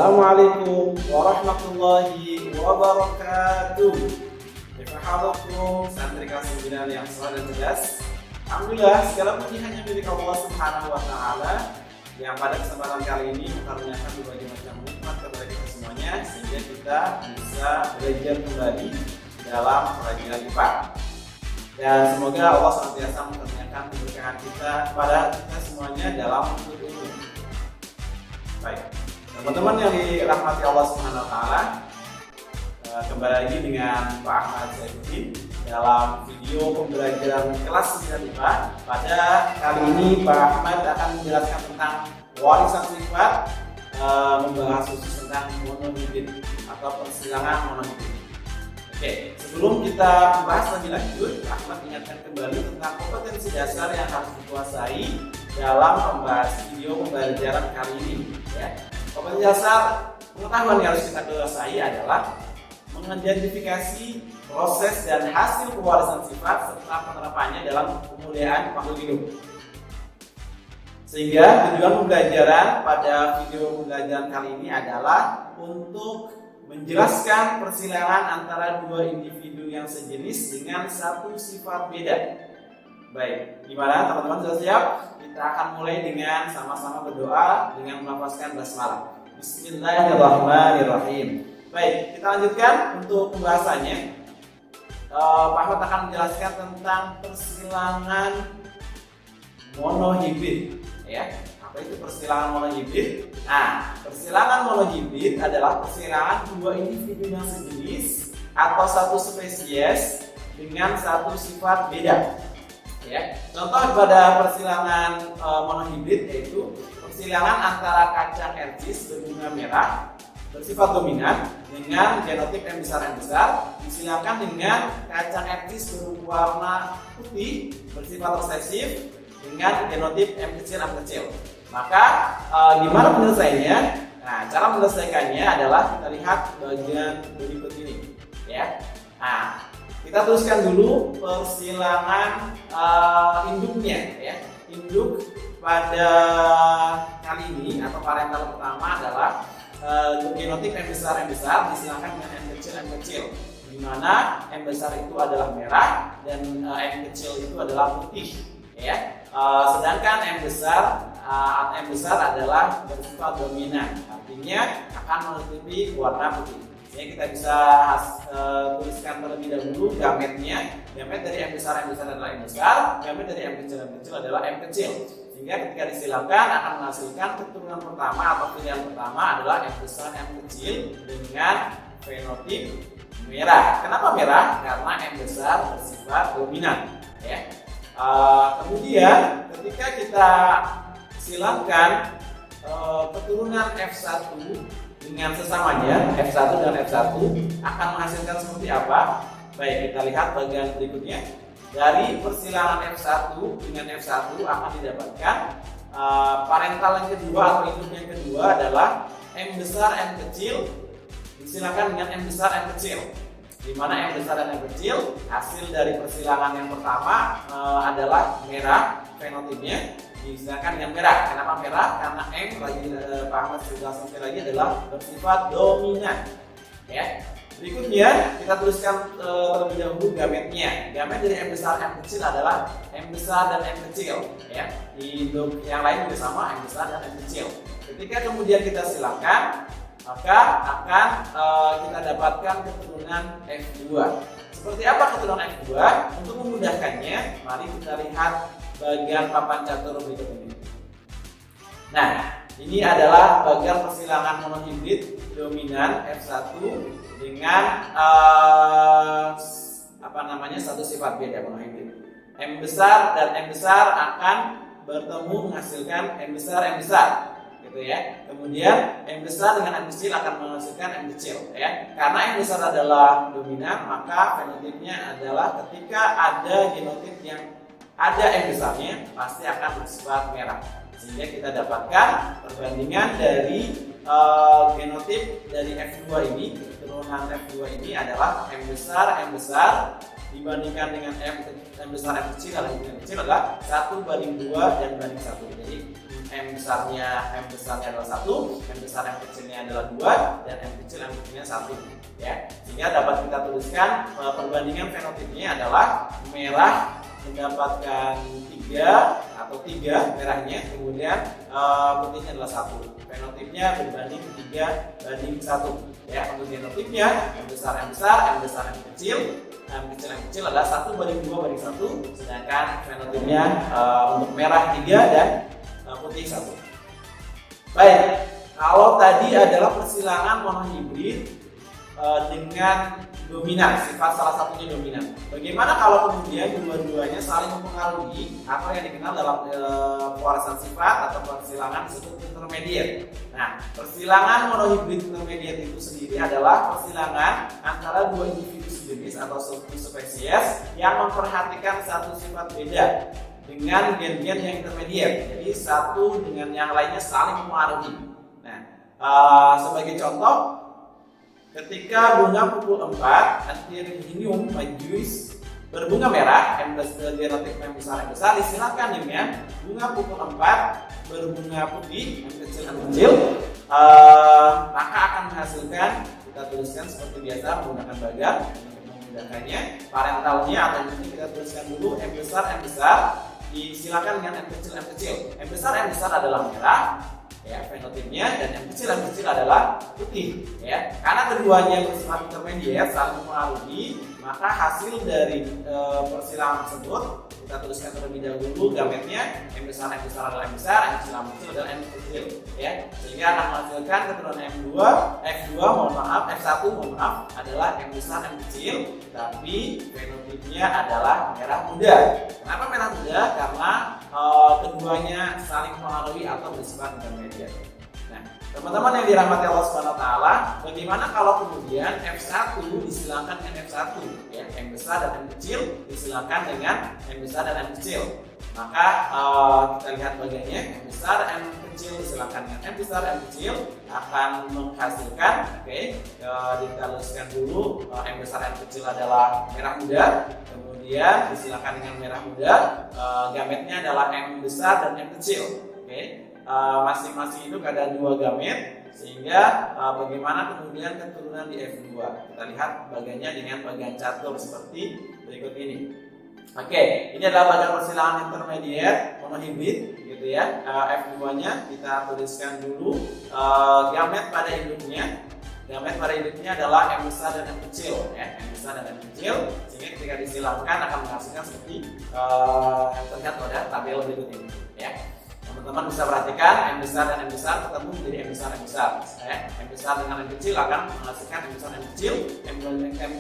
Assalamualaikum warahmatullahi wabarakatuh. Bagaimana santri kelas 9 yang soleh dan cerdas? Alhamdulillah, segala puji hanya milik Allah Subhanahu wa Ta'ala yang pada kesempatan kali ini mengaruniakan berbagai macam nikmat kepada kita semuanya sehingga kita bisa belajar kembali dalam pelajaran IPA. Dan semoga Allah senantiasa mengaruniakan keberkahan kita kepada kita semuanya dalam menuntut ilmu. Baik. Teman-teman yang dirahmati Allah Subhanahu wa Ta'ala, kembali lagi dengan Pak Ahmad Zainuddin dalam video pembelajaran kelas 9 IPA. Pada kali ini Pak Ahmad akan menjelaskan tentang warisan sifat, membahas khusus tentang monohibrid atau persilangan monohibrid. Oke, sebelum kita membahas lebih lanjut, Pak Ahmad ingatkan kembali tentang kompetensi dasar yang harus dikuasai dalam membahas video pembelajaran kali ini. Ya. Kompetensi dasar pengetahuan yang harus kita kuasai adalah mengidentifikasi proses dan hasil pewarisan sifat serta penerapannya dalam pemulihan makhluk hidup. Sehingga tujuan pembelajaran pada video pembelajaran kali ini adalah untuk menjelaskan persilangan antara dua individu yang sejenis dengan satu sifat beda. Baik, gimana teman-teman sudah siap? Kita akan mulai dengan sama-sama berdoa dengan melafazkan basmalah. Bismillahirrahmanirrahim. Baik, kita lanjutkan untuk pembahasannya. Pak Ahmad akan menjelaskan tentang persilangan monohibrid. Ya, apa itu persilangan monohibrid? Nah, persilangan monohibrid adalah persilangan dua individu yang sejenis atau satu spesies dengan satu sifat beda. Ya, contoh pada persilangan monohibrid yaitu persilangan antara kacang ercis berbunga merah bersifat dominan dengan genotip M besar disilakan dengan kacang ercis berwarna putih bersifat resesif dengan genotip M kecil. Maka gimana penyelesaiannya? Nah, cara menyelesaikannya adalah kita lihat bagian berikut ini, ya. Nah, kita tuliskan dulu persilangan induknya, ya. Induk pada kali ini atau parental pertama adalah genotip M besar disilakan dengan M kecil, di mana M besar itu adalah merah dan M kecil itu adalah putih, ya. Sedangkan M besar adalah bersifat dominan, artinya akan menutupi warna putih. Jadi kita bisa tuliskan terlebih dahulu gametnya. Gamet dari M besar adalah M besar, gamet dari M kecil adalah M kecil. Sehingga ketika disilakan akan menghasilkan keturunan pertama atau pilihan pertama adalah M besar M kecil dengan fenotip merah. Kenapa merah? Karena M besar bersifat dominan. Ya. Kemudian ketika kita silakan keturunan F1 dengan sesamanya F1 dan F1 akan menghasilkan seperti apa? Baik, kita lihat bagian berikutnya. Dari persilangan F1 dengan F1 akan didapatkan parental yang kedua atau induk yang kedua adalah M besar M kecil disilakan dengan M besar M kecil, di mana M besar dan M kecil hasil dari persilangan yang pertama adalah merah fenotipnya disilakan dengan merah. Kenapa merah? Karena M Pak Ahmad sudah sampai lagi adalah bersifat dominan, ya. Berikutnya kita tuliskan terlebih dahulu gametnya. Gamet dari M besar M kecil adalah M besar dan M kecil, ya. Di induk yang lain juga sama M besar dan M kecil. Ketika kemudian kita silakan, maka akan kita dapatkan keturunan F2. Seperti apa keturunan F2? Untuk memudahkannya, mari kita lihat bagian papan catur berikut ini. Nah, ini adalah bagian persilangan monohibrid dominan F1 dengan satu sifat beda monohibrid. M besar dan M besar akan bertemu menghasilkan M besar, gitu ya. Kemudian M besar dengan M kecil akan menghasilkan M kecil, ya. Karena M besar adalah dominan, maka fenotipnya adalah ketika ada genotip yang ada M besarnya pasti akan bersifat merah. Sehingga kita dapatkan perbandingan dari genotip dari F2 ini, keturunan F2 ini adalah M besar dibandingkan dengan M besar M kecil adalah 1/2 dan banding 1. Jadi M besarnya adalah 1, M besar M kecilnya adalah 2, dan M kecilnya 1 ya. Sehingga dapat kita tuliskan perbandingan fenotipnya adalah merah mendapatkan 3 merahnya, kemudian putihnya adalah 1. Fenotipnya berbanding 3:1 ya. Untuk genotipnya M besar M kecil adalah 1:2:1, sedangkan fenotipnya untuk merah 3 dan putih 1. Baik, kalau tadi adalah persilangan monohibrid dengan dominan, sifat salah satunya dominan. Bagaimana kalau kemudian dua-duanya saling mempengaruhi atau yang dikenal dalam pewarasan sifat atau persilangan disebut intermediate. Nah, persilangan monohibrid intermediate itu sendiri adalah persilangan antara dua individu sejenis atau satu spesies yang memperhatikan satu sifat beda dengan gen-gen yang intermediate. Jadi satu dengan yang lainnya saling mempengaruhi. Nah, sebagai contoh, ketika bunga pukul 4 Antirrhinium majuis berbunga merah, genotip M besar disilakan dengan bunga pukul 4 berbunga putih, M kecil, maka akan menghasilkan, kita tuliskan seperti biasa menggunakan bagan untuk memudahkannya. Parentalnya atau ini kita tuliskan dulu M besar disilakan dengan M kecil. M besar adalah merah ya fenotipnya, dan M kecil adalah putih ya. Karena keduanya bersifat intermediate saling mempengaruhi, maka hasil dari persilangan tersebut kita tuliskan terlebih dahulu gametnya. M besar adalah M besar, M kecil adalah M kecil ya. Sehingga akan menghasilkan keturunan F1 adalah M besar M kecil, tapi fenotipnya adalah merah muda. Kenapa merah muda? Karena keduanya saling mempengaruhi atau bersifat intermediate. Nah, teman-teman yang dirahmati Allah Subhanahu wa taala, bagaimana kalau kemudian F1 disilakan dengan F1 ya, M besar dan M kecil disilakan dengan M besar dan M kecil. Maka kita lihat bagiannya, M besar M kecil disilakan dengan M besar M kecil akan menghasilkan, kita tuliskan dulu M besar M kecil adalah merah muda. Kemudian disilakan dengan merah muda, gametnya adalah M besar dan M kecil. Masing-masing itu ada 2 gamet, sehingga bagaimana kemudian keturunan di F2. Kita lihat bagannya dengan bagan catur seperti berikut ini. Ini adalah bagan persilangan intermediate monohibrid gitu ya. F2-nya kita tuliskan dulu gamet pada induknya. Gamet pada induknya adalah M besar dan M kecil ya, M besar dan M kecil, sehingga ketika disilamkan akan menghasilkan seperti yang terlihat pada tabel berikut ini ya. Teman-teman bisa perhatikan M besar dan M besar ketemu menjadi M besar ya. M besar dengan M kecil akan menghasilkan M besar M kecil, M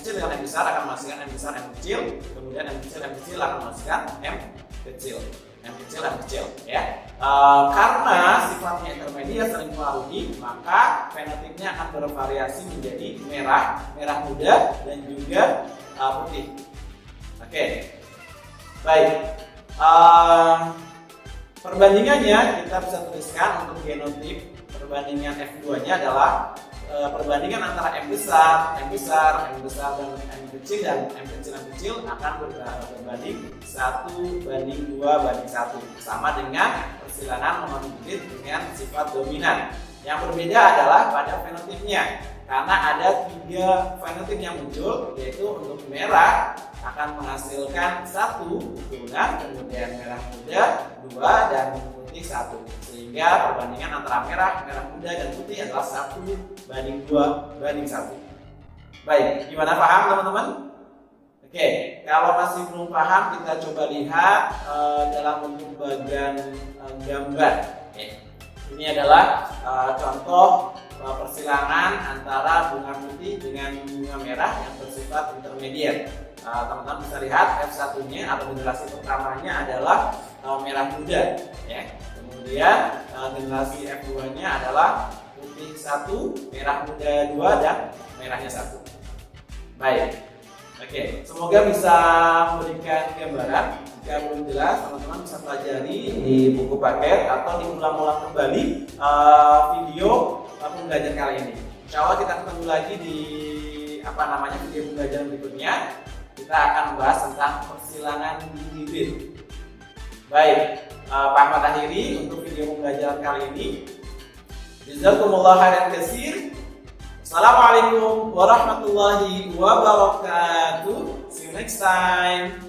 kecil dengan M besar akan menghasilkan M besar M kecil, kemudian M kecil akan menghasilkan M kecil ya. Karena sifatnya intermediate saling mempengaruhi, maka fenotipnya akan bervariasi menjadi merah muda dan juga putih. Baik. Perbandingannya kita bisa tuliskan untuk genotip. Perbandingan F2-nya adalah perbandingan antara M besar, M besar dan M kecil akan berbanding 1:2:1, sama dengan persilangan monohibrid dengan sifat dominan. Yang berbeda adalah pada fenotipnya, karena ada 3 fenotip yang muncul, yaitu untuk merah akan menghasilkan 1 turunan, kemudian merah muda 2 dan putih 1, sehingga perbandingan antara merah muda dan putih adalah 1:2:1. Baik, gimana paham teman-teman? Kalau masih belum paham, kita coba lihat dalam bentuk bagan gambar. Ini adalah contoh persilangan antara bunga putih dengan bunga merah yang bersifat intermediate. Teman-teman bisa lihat F1-nya atau generasi pertamanya adalah merah muda ya. Kemudian generasi F2-nya adalah putih 1, merah muda 2 dan merahnya 1. Baik. Semoga bisa memberikan gambaran. Jika belum jelas, teman-teman bisa pelajari di buku paket atau diulang-ulang kembali video pembelajaran kali ini. Insya Allah kita ketemu lagi di video pembelajaran berikutnya. Kita akan membahas tentang persilangan hibrid. Baik, Pak Ahmad akhiri untuk video pembelajaran kali ini. Jazakumullah khairan katsir. Assalamualaikum warahmatullahi wabarakatuh. See you next time.